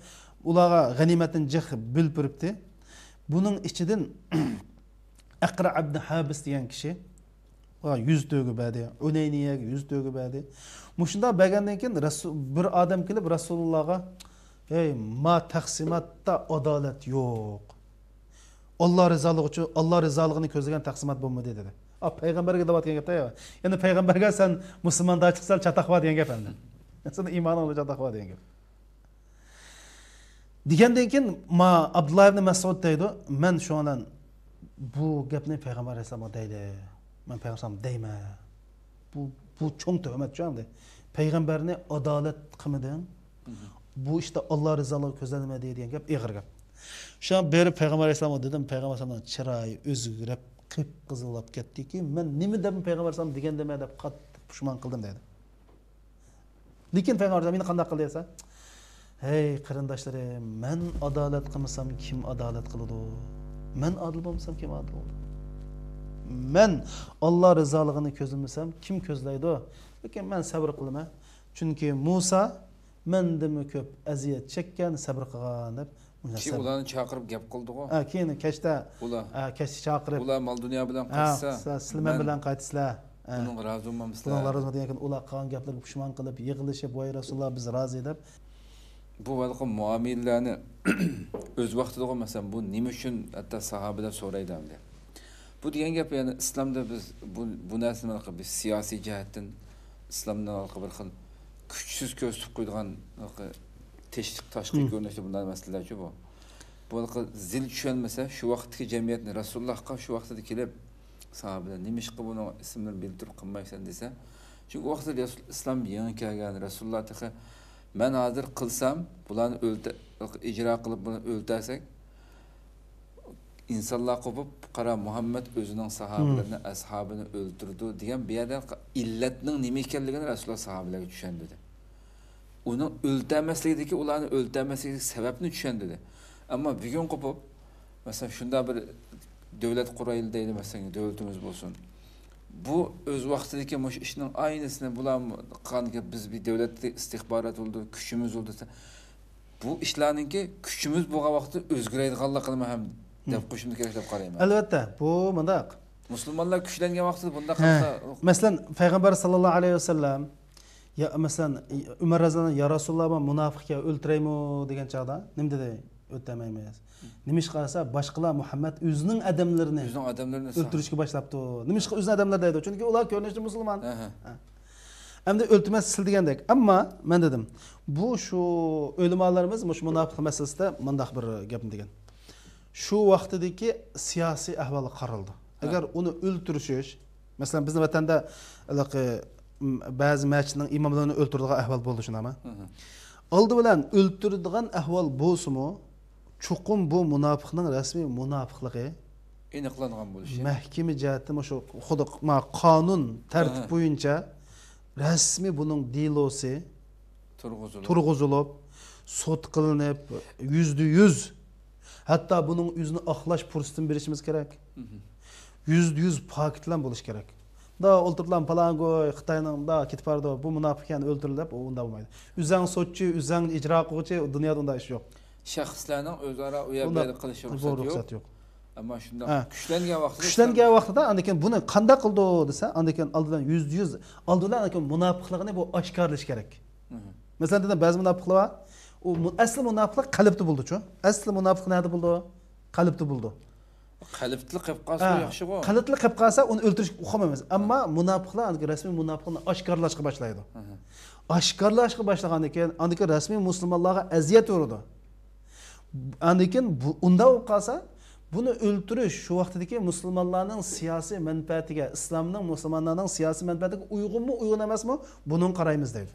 ularga g'animatni jiq bilpiribdi. Buning ichidan Aqra ibn Habis degan kishi 100 to'g'i berdi. Unayniyaga 100 to'g'i berdi. Mushunda bergandan keyin bir odam kelib Rasulullohga "Ey, ma taqsimotda adolat yo'q. Alloh rizoligi uchun Alloh rizoligini ko'zlagan taqsimot bo'lmadi" dedi. Payg'ambarga deyotgan gap-da. Ya'ni payg'ambarga sen musulmonda chiqsal chataq bor degan gap endi. Sen iymoningga chataq bor degan gap. Degandan keyin ma Abdullah ibn Mas'ud deydi, men shu bilan bu gapni payg'ambar alayhisalomga deydi. Men payg'ambarim deyman. Bu cho'ng tuhmat cho'ngdi. Payg'ambarni adolat qilmading. Bu işte Alloh rizoligi ko'zlanmaydi degan gap ig'ir gap. Shu berib payg'ambar alayhisalomga dedim, payg'ambar alayhisalom chiroyi o'zgarib qip-qizilab ketdiki, men nima deb payg'ambar alayhisalom degan demay deb qattiq pushmon qildim dedi. Lekin payg'ambar alayhisalom meni qanday qildi desa, "Hey qarindoshlarim, men adolat qilmasam kim adolat qiladi? Men adil bo'lmasam kim adil bo'ladi? Men Alloh rizoligini ko'zlamasam kim ko'zlaydi? Lekin men sabr qilaman. Chunki Musa mendimi ko'p aziyat chekkan, sabr qilgan" deb Ki ularni chaqirib gap qildi-ku. Keyin kechda kech chaqirib ular mol dunyo bilan qaytsa, sizlar bilan qaytsizlar. Uning rozi bo'lmamizlar. Ular rozi degan keyin ular qilgan gaplarga pushmon qilib, yig'ilishib, "Voy Rasululloh, biz rozi" deb bu valqi muomillarni o'z vaqtida qo'ymasam, bu nima uchun hatto sahobalar so'raydi hamda. Bu degan gap, ya'ni islomda biz bu narsani biz siyosiy jihatdan islomdan bir xil kuchsiz ko'rsatib qo'ygan tashqi ko'rinishda bunday masalalar-ku bu. Bu zil tushunmasa, shu vaqtdagi jamiyatni Rasulullohga shu vaqtida kelib sahobalar nima ish qilib buni ismini bildirib qilmaysan desa, chunki vaqtida islom yangi kelgan Rasululloh men hozir qilsam, bularni ijro qilib buni o'ltasak, insonlar qo'pib, qara Muhammad o'zining sahobalarni, ashabini o'ldirdi degan bu yerda illatning nima ekanligini Rasululloh sahobalarga tushundirdi. Uni o'ltamasligidagi ularni o'ltamasligidagi sababni tushundirdi. Ammo bugun qo'pib, masalan, shunda bir davlat qurayli deydi, masalan, davlatimiz bo'lsin. Bu o'z vaqtidagi mush ishning aynısini bular qilganiga biz bir davlatda istixborot bo'ldi, kuchimiz bo'ldi desa, bu ishlarningki kuchimiz bo'lgan vaqtda o'zgaraydiganligini ham deb qo'shimcha kerak deb qarayman. Albatta, bu mundaq. Musulmonlar kuchlangan vaqtida bunda qilsa, masalan, payg'ambar sallallohu alayhi vasallam ya masalan Umar roziyallohu ya Rasululloh men munofiqga o'ltiraymi degan chaqda nima dedi? O'tamaymiz. Nima ish qilsa boshqalar Muhammad o'zining odamlarini o'ltirishga boshlabdi. Nima ish o'zining odamlar deydi. Chunki ular ko'rinishda musulmon. Endi o'ltirmas sil degandek. Ammo men dedim, bu shu o'limalarimiz mush munofiq masalasida mundaq bir gapni degan. Shu vaqtdagi siyosiy ahvol qaraldi. Agar uni o'ltirishish, masalan bizning vatanda ba'zi masjidning imomlarini o'ltiradigan ahvol bo'ldi shunami? Oldi bilan o'ltiradigan ahvol bo'lsa-mu, chuqum bu munofiqning rasmiy munofiqligi aniqlangan bo'lishi. Mahkama jihatdan shu xuddi qonun tartib bo'yicha rasmiy buning delosi turg'izilib, sud qilinib, %100 hatto buning o'zini oqlash fursatini berishimiz kerak. %100 paketlan bo'lish kerak. Da o'ltirdilar Palangoy, Xitoyning da ketib bordi, bu munofiqlarni o'ldirilib, u unda bo'lmaydi. O'zang sotchi, o'zang ijro qiluvchi, dunyoda unday ish yo'q. Shaxslarning o'zaro u yerda qilishi ruxsat yo'q. Ammo shunda kuchlangan vaqtida andan buni qanday qildi desa, andan oldidan %100 oldidan munofiqligini bu oshkorlash kerak. Masalan, dedim ba'zi munofiqlar bor, u asli munofiqlik qalbda bo'ldi-ku. Asli munofiq nada bo'ldi? Qalbda bo'ldi. Qalbli qilib qolsa yaxshi go. Qalbli qilib qolsa uni o'ldirish uqamaymiz. Ammo munofiqlar rasmiy munofiqni oshkorlashga boshlaydi. Oshkorlashga boshlagandan keyin andiki rasmiy musulmonlarga aziyat uradi. Andikin unda bo'lib qolsa buni o'ldirish shu vaqtdagi musulmonlarning siyosiy manfaatiga, islomning musulmonlarning siyosiy manfaatiga uyg'unmi, uyg'un emasmi, buni qaraymiz deydi.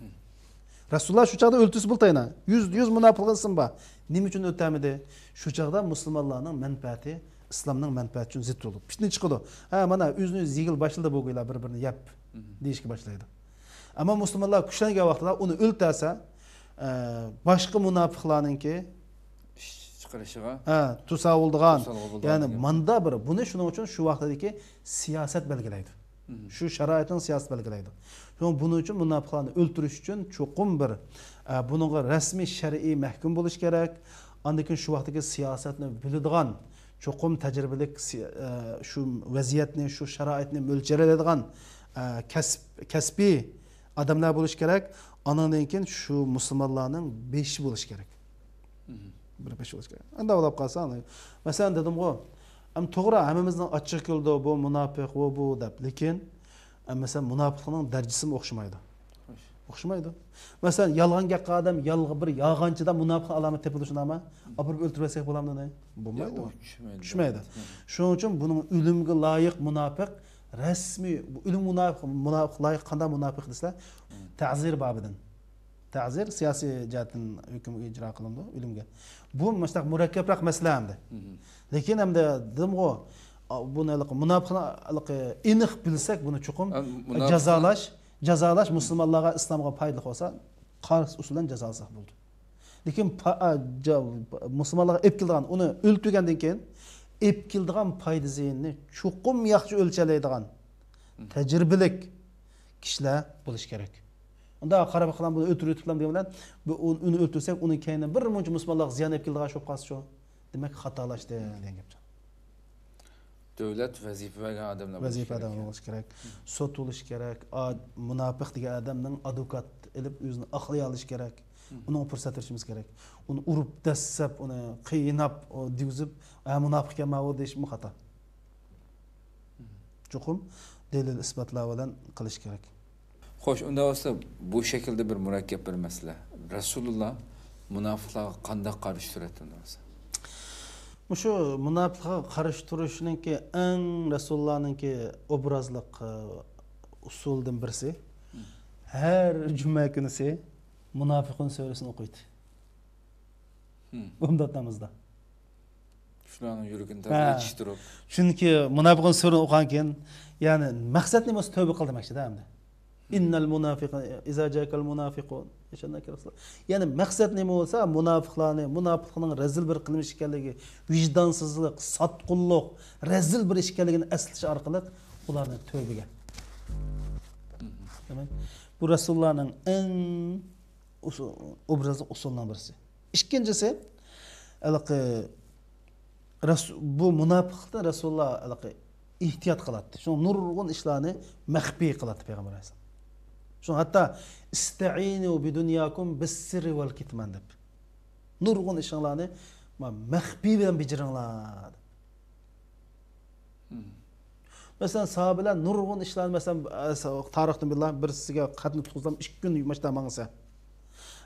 Rasululloh shu chaqda o'ltirsa bo'ltayna. 100 munofiqsin ba. Nima uchun o'tamidi? Shu chaqda musulmonlarning manfaati islomning manfaati uchun zid bo'ldi. Fitna chiqadi. Ha, mana o'zini yigil boshlada bo'lganlar bir-birini yap deyishga boshlaydi. Ammo musulmonlar kuchlangan vaqtda uni o'ltasa, boshqa munofiqlarningki chiqarishiga tusavuldigan, ya'ni manda bir buni shuning uchun shu vaqtdagi siyosat belgilaydi. Shu sharoitning siyosat belgilaydi. Shuning buning uchun munofiqlarni o'ldirish uchun cho'qim bir buningga rasmiy shar'iy mahkum bo'lish kerak. Undan keyin shu vaqtdagi siyosatni biladigan, cho'qim tajribalik shu vaziyatni, shu sharoitni mo'ljallaydigan kasbiy odamlar bo'lish kerak. Undan keyin shu musulmonlarning beshi bo'lish kerak. Bir besh bo'lish kerak. Unda olib qolsa, masalan dedim-ku, to'g'ri hammamizning ochiq yo'lda bu munofiq va bu deb, lekin masalan munofiqning darajasi o'xshamaydi. O'xshamaydi. Masalan, yolg'on gapga odam, bir yolg'onchidan munofiq alomat topildi shundami? Olib o'ltirsak bo'lamdi-mi? Bo'lmaydi. Tushmaydi. Shuning uchun buning o'limga loyiq munofiq rasmiy, bu o'lim munofiq loyiq qanday munofiq desa, ta'zir bobidan. Ta'zir siyosiy jihatdan hukm ijro qilindi o'limga. Bu mustaq murakkabroq masala hamda. Lekin hamda dedim-ku, buni munofiqni aniq bilsak, buni chuqum jazolash musulmonlarga islomga foydali bo'lsa, qarz usulan jazolasak bo'ldi. Lekin musulmonlarga epkildigan, uni o'ltirgandan keyin epkildigan foyda ziyinni chuqum yaxshi o'lchalaydigan tajribalik kishilar bo'lish kerak. Unda qarab qilam buni o'tirib degan bilan uni o'ltirsak, uni keyinda bir muncha musulmonlar ziyon epkildigan shu qas shu. Demak, xatolashdi degan gap. Davlat vazifaga odamlar bo'lish kerak. Sot bo'lish kerak. Munofiq degan odamning advokat ilib o'zini aqliy olish kerak. Uni fursat berishimiz kerak. Uni urib dassab, uni qiynab, digizib, munofiq emas u deyish xato. Chuqum dalil isbotlar bilan qilish kerak. Xo'sh, unda bo'lsa bu shaklda bir murakkab bir masala. Rasululloh munofiqlarga qanday qarshi turadi unda bo'lsa? Shu munofiqlarga qarshi turishninki eng Rasulullohninki obrazliq usuldan birisi har juma kunisi munofiqun surasini o'qiydi. Umdatlamizda. Shularning yuragini tashtirib. Chunki munofiqun surasini o'qigan keyin, ya'ni maqsad nima tavba qil demoqchi-da hamda. Innal munafiqina iza ja'akal munafiqun. Ya'ni maqsad nima bo'lsa, munofiqning razil bir qilmish ekanligi, vijdonsizlik, sotqunlik, razil bir ish ekanligini eslash orqali ularni tövbaga. Demak, bu Rasulullohning eng obrazli usullardan birisi. Ikkinchisi, bu munofiqni Rasululloh ehtiyot qiladi. Shu nurg'un ishlarni maxfiy qiladi payg'ambar alayhisalom. Shu hatto ista'inu bi dunyakum bis-sirri wal kitman deb. Nurg'un ishlarni maxfiy bilan bajaringlar. Masalan, sahobalar nurg'un ishlarni masalan tarixdan billah birisiga xatni tutqizsam 2 kun mashta mangsa.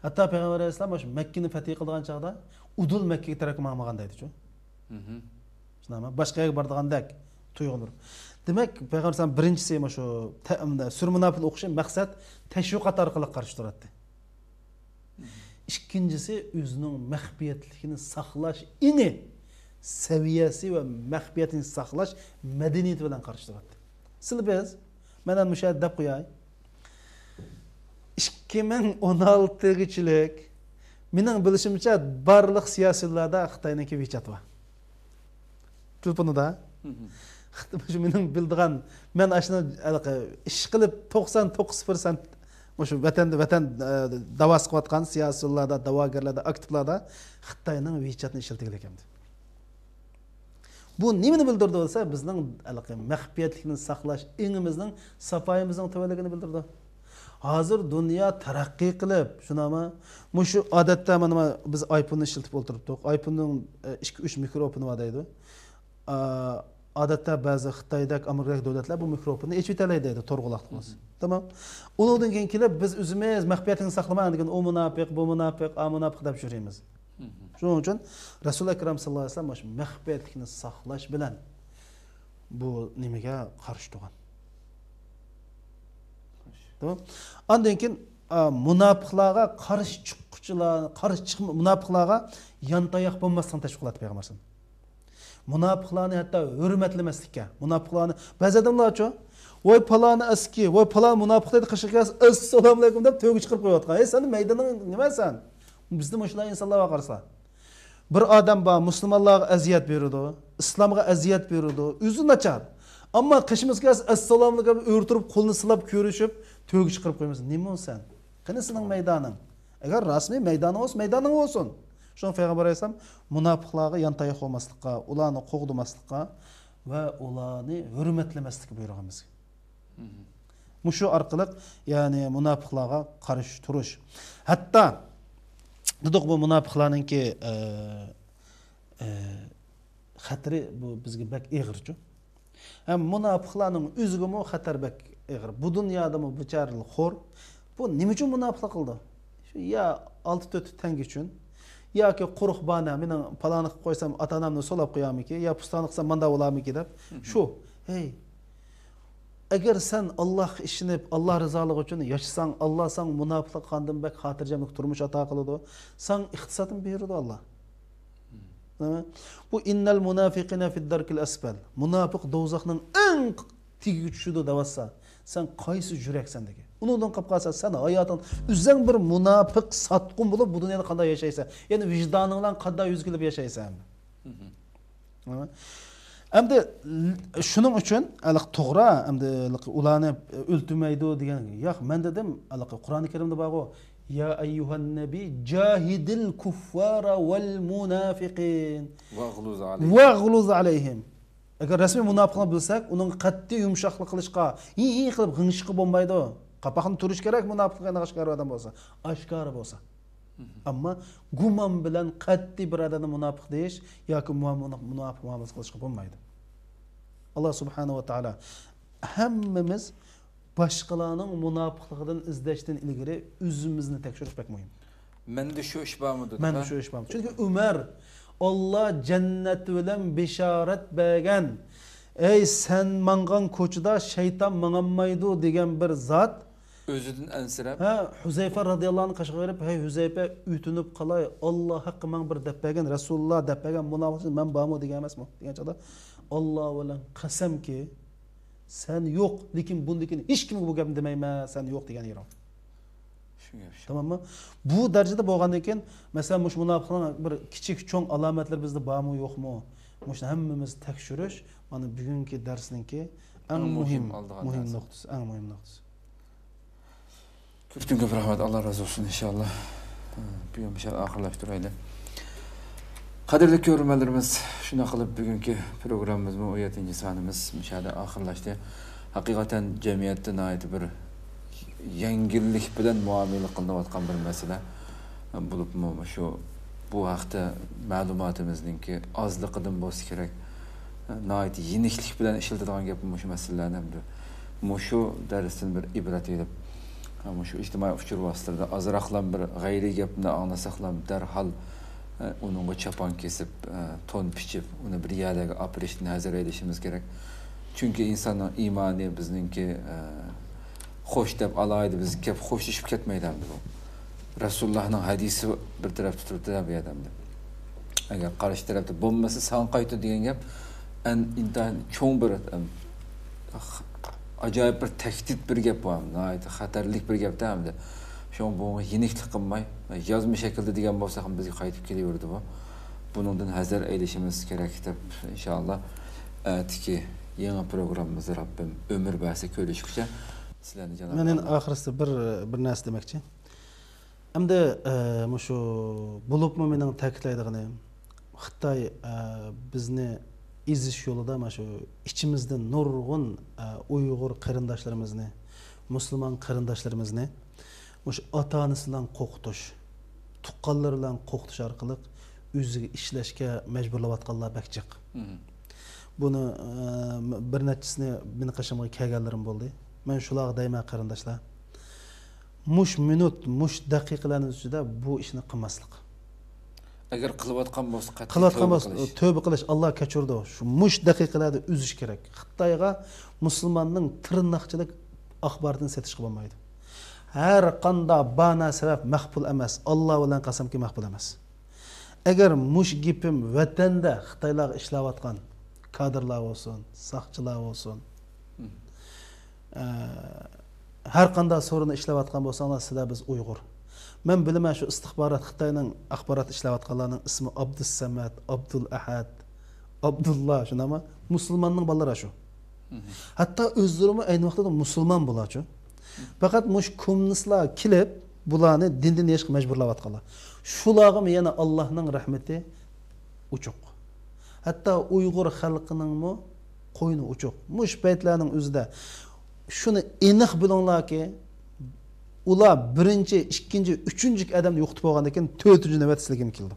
Hatto payg'ambar alayhisalom shu Makkani fath qilgan chaqda udul Makkaga taraf mangmagan deydi-ku. Shunami? Boshqa yerga borgandak tuyg'unur. Demak, payg'ambar alayhisalom birinchisi shu sur munofiqni o'qishi maqsad tashviqot orqali qarshi turadi. Ikkinchisi o'zining maxfiyatligini saqlash, ini saviyasi va maxfiyatini saqlash madaniyati bilan qarshi turadi. Siz mana mushahid deb qo'yay. 2016-yillik mening bilishimcha barliq siyosiylarda Xitoyniki WeChat bor. Telefonida shu mening bildigan, men ashuni ish qilib 99% shu vatan davos qilayotgan siyosiylarda, da'vogarlarda, aktivlarda Xitoyning WeChatni ishlatgan ekan. Bu nimani bildirdi bo'lsa, bizning maxfiyatlikni saqlash, ingimizning, safoyimizning tavaligini bildirdi. Hozir dunyo taraqqiy qilib, shunami, shu odatda mana biz iPhone'ni ishlatib o'tiribdik. iPhone'ning 2-3 mikrofoni bor deydi. odatda ba'zi Xitoydagi Amerikadagi davlatlar bu mikrobni echib o'toladi deydi to'rg'uloqimiz. Tamam. Undan keyin kelib biz o'zimiz maxfiyatini saqlamayman degan u munofiq, bu munofiq, a munofiq deb yuramiz. Shuning uchun Rasul akram sallallohu alayhi vasallam shu maxfiyatlikni saqlash bilan bu nimaga qarshi turgan. Tamam. Ondan keyin munofiqlarga qarshi chiquvchilar, munofiqlarga yantayoq bo'lmasdan tashviqlat payg'ambarimiz. Munofiqlarni hatto hurmatlamaslikka, munofiqlarni ba'zi odamlarchi voy paloni eski, voy palon munofiq deb qishqas, assalomu alaykum deb to'g'i chiqarib qo'yayotgan. Ey sen maydoning nimasan? Bizning o'shalar insonlarga qarasa. Bir odam bor, musulmonlarga aziyat beradi, islomga aziyat beradi, o'zi nachar. Ammo qishimizga assalomu alaykum o'rtirib, qo'lni silab ko'rishib, to'g'i chiqarib qo'yamiz. Nima bo'lsan? Qani sening maydoning? Agar rasmiy maydoning bo'lsa, maydoning bo'lsin. Şun Peygamber Aleyhisselam munafiqlarga yantayoq olmaslikka, ularni qo'g'dimaslikka va ularni hurmatlamaslikka buyurgan bizga. Mushu orqali ya'ni munafiqlarga qarshi turish. Hatto dedik bu munafiqlarningki xatri bu bizga bak eg'irchu. Ham munafiqlarning o'ziga xatar bak eg'ir. Bu dunyoda bu bicharilik xo'r. Bu nima uchun munafiqlik qildi? Shu ya 6-4 tanga uchun yoki quruq bana mening paloni qilib qo'ysam ota-onamni so'lab qo'yamiki, yo pustani qilsam manda bo'lamiki deb. Shu, hey. Agar sen Alloh ishinib, Alloh rizoligi uchun yashasang, Alloh sen munofiqlik qandan bak xotirjamlik turmush ato qiladi. Sen iqtisodini beradi Alloh. Bu innal munafiqina fid darkil asfal. Munofiq do'zaxning eng tigi tushidi davasa. Sen qaysi yuraksan degan. Undan qolib qolsa sen hayoting o'zing bir munofiq satqun bo'lib bu dunyoda qanday yashaysan? Ya'ni vijdoning bilan qanday yuzgilib yashaysan? Endi shuning uchun aniq to'g'ri, endi ularni o'ltirmaydi degan. Yo'q, men dedim, aniq Qur'oni Karimda bor-ku, ya ayyuhan nabiy jahidil kuffara wal munafiqin waghluz alayhim. Agar rasmiy munofiqni bilsak, uning qat'iy yumshoqlik qilishga, qilib g'ingshqi bo'lmaydi. Qapaqni turish kerak munofiqlarni oshkor odam bo'lsa, oshkor bo'lsa. Ammo gumon bilan qat'iy bir odamni munofiq deyish yoki munofiq muomalat qilishga bo'lmaydi. Alloh subhanahu va taolo hammamiz boshqalarning munofiqligidan izlashdan ilgari o'zimizni tekshirish bek muhim. Menda shu ish bormi dedi. Menda shu ish bormi? Chunki Umar Allah jannat bilan bishorat bergan. Ey sen mangan ko'chada shayton manganmaydi degan bir zot o'zidan ansirab. Huzayfa radhiyallohu anhu qashqa berib, "Hey Huzayfa, utunib qalay, Alloh haqqi men bir deb bergan, Rasululloh deb bergan munofiq men bormi degan emasmi?" degan chaqda Alloh bilan qasamki, sen yo'q, lekin bundikin hech kimga bu gapni demayman, sen yo'q degan yero. Tamammi? Bu darajada bo'lgandan keyin, masalan, mush munofiqlarning bir kichik cho'ng alomatlar bizda bormi, yo'qmi? Mushni hammamiz tekshirish, mana bugungi darsningki eng muhim nuqtasi, eng muhim nuqtasi. Ko'pdan-ko'p rahmat, Alloh razı olsun inshaalloh. Bu ham oxirlashtiraylik. Qadrli ko'ruvchilarimiz, shuna qilib bugungi programmamizning 17-sonimiz mishada oxirlashdi. Haqiqatan jamiyatda nihoyat bir yangilik bilan muomala qilinayotgan bir masala bo'libmi shu bu haqda ma'lumotimizninki ozliqidan bo'lsa kerak. Nihoyat yeniklik bilan ishiladigan gap shu masalalarni hamda shu darsdan bir ibrat olib shu ijtimoiy uchur vositalarida azroqlam bir g'ayriy gapni anglasaqlam darhol uningga chapon kesib, to'n pichib, uni bir yerga olib borishni nazar etishimiz kerak. Chunki insonning iymoni bizningki xo'sh deb alaydi, biz kelib xo'shlashib ketmaydi bu. Rasulullohning hadisi bir tarafda turibdi deb aytadi. Agar qarshi tarafda bo'lmasa, san qaytdi degan gap intayin cho'ng bir ajoyib bir tahdid bir gap bor. Nihoyat xatarlik bir gapda hamda. Şu bu yeniklik qilmay, yozma shaklda degan bo'lsa ham bizga qaytib kelaverdi bu. Buningdan hazar eylishimiz kerak deb inshaalloh atiki yangi programmamizda Rabbim ömür bersa ko'rishguncha sizlarni janob. Men oxirida bir narsa demoqchi. Hamda shu bo'libmi mening ta'kidlaydig'im Xitoy bizni izish yo'lida mana shu ichimizda nurg'un Uyg'ur qarindoshlarimizni, musulmon qarindoshlarimizni mush ota-onasi bilan qo'qitish, tuqqanlar bilan qo'qitish orqali o'ziga ishlashga majburlayotganlar bakchiq. Buni bir nechasini meni qashimga kelganlarim bo'ldi. Men shularga deyman qarindoshlar. Mush minut, mush daqiqalarning ichida bu ishni qilmaslik. Agar qilayotgan bo'lsa, qilayotgan bo'lsa, tövbe qilish, Alloh kechirdi. Shu mush daqiqalarda uzish kerak. Xitoyga musulmonning tirnoqchilik axborotini setishga bo'lmaydi. Har qanday bana sabab maqbul emas. Alloh bilan qasamki maqbul emas. Agar mush gipim vatanda Xitoylarga ishlayotgan kadrlar olsun, saqchilar olsun, har qanday sorunni ishlayotgan bo'lsanglar, sizlar biz Uyg'ur. Men bilaman shu istixborot Xitoyning axborot ishlayotganlarning ismi Abdus Samad, Abdul Ahad, Abdullah, shunami? Musulmonning bolalari shu. Hatto o'zlari ayni vaqtda musulmon bo'lachu. Faqat mush kommunistlar kelib bularni dindan yashashga majburlayotganlar. Shularga yana Allohning rahmati uchuq. Hatto Uyg'ur xalqining qo'yni uchuq. Mush paytlarning o'zida shuni aniq bilinglarki, ular birinchi, ikkinchi, uchinchi odamni yo'qitib olgandan keyin 4-chi navbat sizlarga keldi.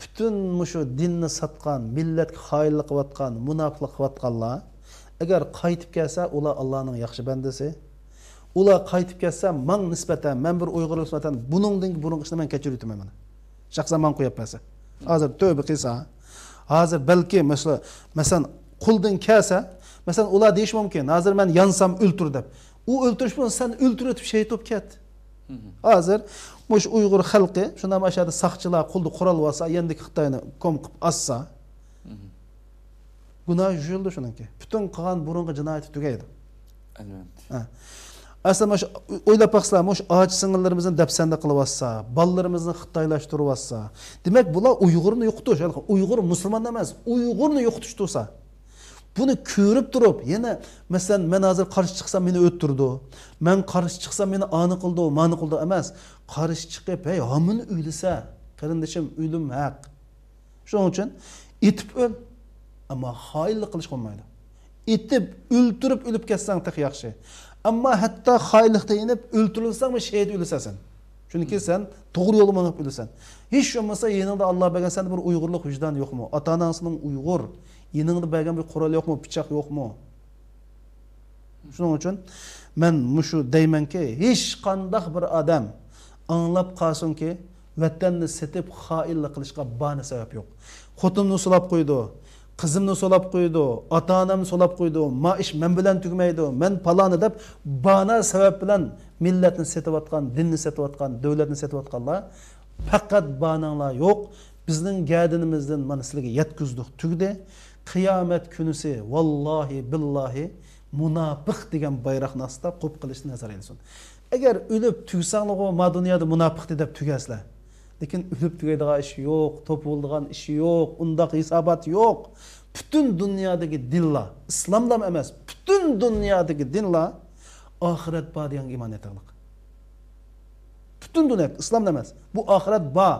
Butun mushu dinni satgan, millatga xoinlik qilayotgan, munofiqlik qilayotganlar agar qaytib kelsa, ular Allohning yaxshi bandasi. Ular qaytib kelsa, men nisbatan, men bir Uyg'ur nisbatan buningdan burungi ishni men kechirib o'taman mana. Shaxsan men qo'yib bersa. Hozir tövbe qilsa, hozir balki masalan quldan kelsa, masalan ular deyish mumkin, hozir men yansam o'ltir deb. U o'ltirish bilan sen o'ltirib shahid bo'lib ket. Hozir mush Uyg'ur xalqi shunda mashada saqchilar qulni qurol olsa, endi Xitoyni kom qilib assa. Gunoh yuzildi shuningki. Butun qilgan burungi jinoyat tugaydi. Albatta. Aslında mush o'ylab baqsizlar, mush och singillarimizni dafsanda qilib olsa, bolalarimizni xitoylashtirib olsa, demak bular Uyg'urni yo'qotish, Uyg'ur musulmon emas, Uyg'urni yo'qotish tursa. Buni ko'rib turib, yana masalan men hozir qarshi chiqsam meni o'ttirdi. Men qarshi chiqsam meni ani qildi, mani qildi emas. Qarshi chiqib, "Hey, hamini o'lisa, qarindishim, o'lim haq." Shuning uchun etib o'l, ammo xoinlik qilish olmaydi. Etib o'ltirib o'lib ketsang tek yaxshi. Ammo hatto xoinlikda inib o'ltirilsang, shahid o'lasan. Chunki sen to'g'ri yo'lga minib o'lasan. Hech bo'lmasa yaningda Alloh bergan sen bir Uyg'urlik vijdon yo'qmi? Ota-onasining Uyg'ur, yaningda bergan bir qurol yo'qmi, pichoq yo'qmi? Shuning uchun men mushu deymanki, hech qanday bir odam anglab qolsinki, vatanni setib xoinlik qilishga bani sabab yo'q. Xotinimni solab qo'ydi, qizimni solab qo'ydi, ota-onamni solab qo'ydi, ma ish men bilan tugmaydi, men paloni deb bana sabab bilan millatni setayotgan, dinni setayotgan, davlatni setayotganlar faqat bananglar yo'q. Bizning gadinimizdan mana sizlarga yetkizdik, tugdi. Qiyomat kunisi vallahi billahi munofiq degan bayroqni ostida qo'p qilishni nazar aylasin. Agar o'lib tugsanglar, ma dunyoda munofiq deb tugasizlar. Lekin o'lib tugaydigan ish yo'q, topildigan ish yo'q, undaq hisobat yo'q. Bütün dünyadagi dinlar, islomdan emas, bütün dünyadagi dinlar oxirat bor degan iymon etaylik. Bütün dünya islomdan emas, bu oxirat bor.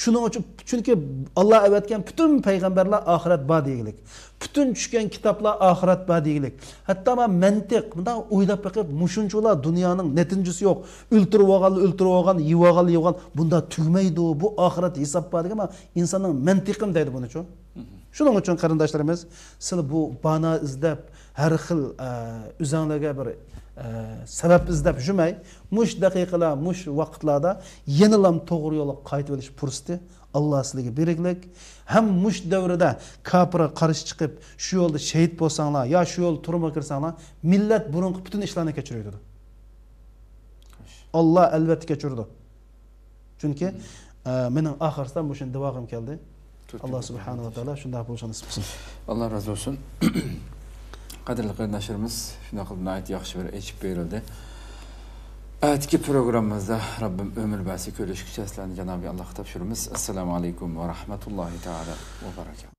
Shuning uchun chunki Alloh aytgan bütün payg'ambarlar oxirat bor deylik. Bütün tushgan kitoblar oxirat bor deylik. Hatto mantiq, bunda o'ylab bakib, mushunchalar dunyoning netinjisi yo'q. O'ltirib olgan, yeb olgan, bunda tugmaydi. Bu oxirat hisob bor degan insonning mantiqim deydi buni uchun. Shuning uchun qarindoshlarimiz, siz bu bana izlab har xil o'zingizga bir sabab izlab yurmay, mush daqiqalar, mush vaqtlarda yenilam to'g'ri yo'lga qaytib olish fursati Alloh sizlarga beriglik. Ham mush davrida kafirga qarshi chiqib, shu yo'lda shahid bo'lsanglar, yo shu yo'l turma kirsanglar, millat burungi bütün ishlarni kechiradi. Alloh albatta kechirdi. Chunki mening oxirida bu shunday vaqtim keldi. Allah subhanahu wa ta'ala shunday bo'lishini nasib qilsin. Allah razı olsun. Qadrli qarindoshlarimiz, shunday qilib nihoyat yaxshi bir echib berildi. Atki programımızda Rabbim ömür basi ko'rishgacha sizlarni Janobi Allohga topshiramiz. Assalomu alaykum va rahmatullohi taala va barakatuh.